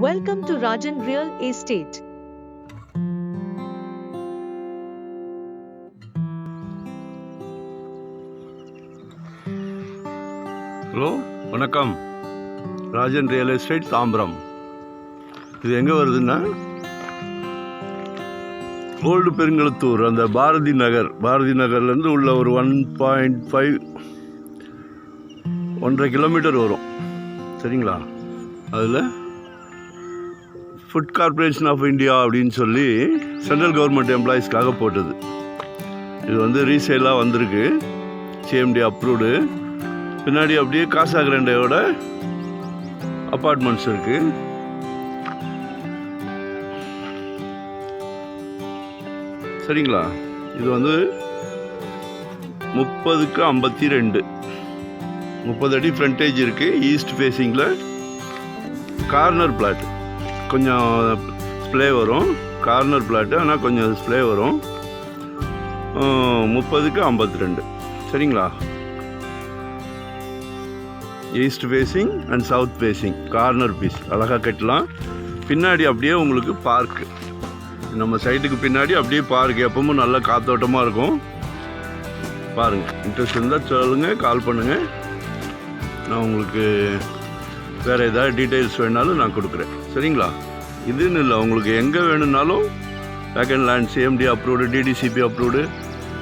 Welcome to Rajan Real Estate. Hello வணக்கம். Rajan real estate Tambaram. இது எங்கே வருதுன்னா ஓல்டு பெருங்களத்தூர், அந்த பாரதி நகர்லேருந்து உள்ள ஒரு 1.5 கிலோமீட்டர் வரும். சரிங்களா? அதில் ஃபுட் கார்ப்பரேஷன் ஆஃப் இந்தியா அப்படின்னு சொல்லி சென்ட்ரல் கவர்மெண்ட் எம்ப்ளாயீஸ்க்காக போட்டது. இது வந்து ரீசேலாக வந்திருக்கு, சிஎம்டி அப்ரூவ்டு. பின்னாடி அப்படியே காசா கிராண்டோட அப்பார்ட்மெண்ட்ஸ் இருக்கு. சரிங்களா? இது வந்து 30/52 30 அடி ஃப்ரண்டேஜ் இருக்கு. ஈஸ்ட் ஃபேஸிங்கில் கார்னர் பிளாட், கொஞ்சம் ஸ்ப்ளே வரும். கார்னர் பிளாட்டு ஆனால் கொஞ்சம் ஸ்ப்ளே வரும். 30/52. சரிங்களா? East facing and south facing corner piece அழகாக கட்டலாம். பின்னாடி அப்படியே உங்களுக்கு பார்க்கு, நம்ம சைட்டுக்கு பின்னாடி அப்படியே பார்க், எப்பவும் நல்ல காத்தோட்டமாக இருக்கும். பாருங்கள், இன்ட்ரெஸ்ட் இருந்தால் சொல்லுங்கள், கால் பண்ணுங்கள். நான் உங்களுக்கு வேறு ஏதாவது டீட்டெயில்ஸ் வேணாலும் நான் கொடுக்குறேன். சரிங்களா? இதுன்னு இல்லை, உங்களுக்கு எங்கே வேணும்னாலும் vacant land, CMD approved, DTCP approved,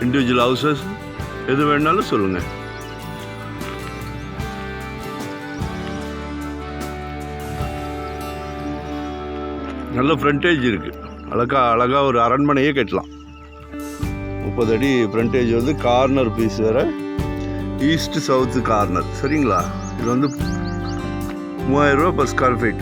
individual houses எது வேணுனாலும் சொல்லுங்கள். நல்ல ஃப்ரண்டேஜ் இருக்குது. அழகாக ஒரு அரண்மனையே கட்டலாம். 30 அடி ஃப்ரண்டேஜ் வந்து கார்னர் பீஸ் வேறு, ஈஸ்ட் சவுத்து கார்னர். சரிங்களா? இது வந்து 3000 ரூபா per ஸ்கொயர் ஃபீட்.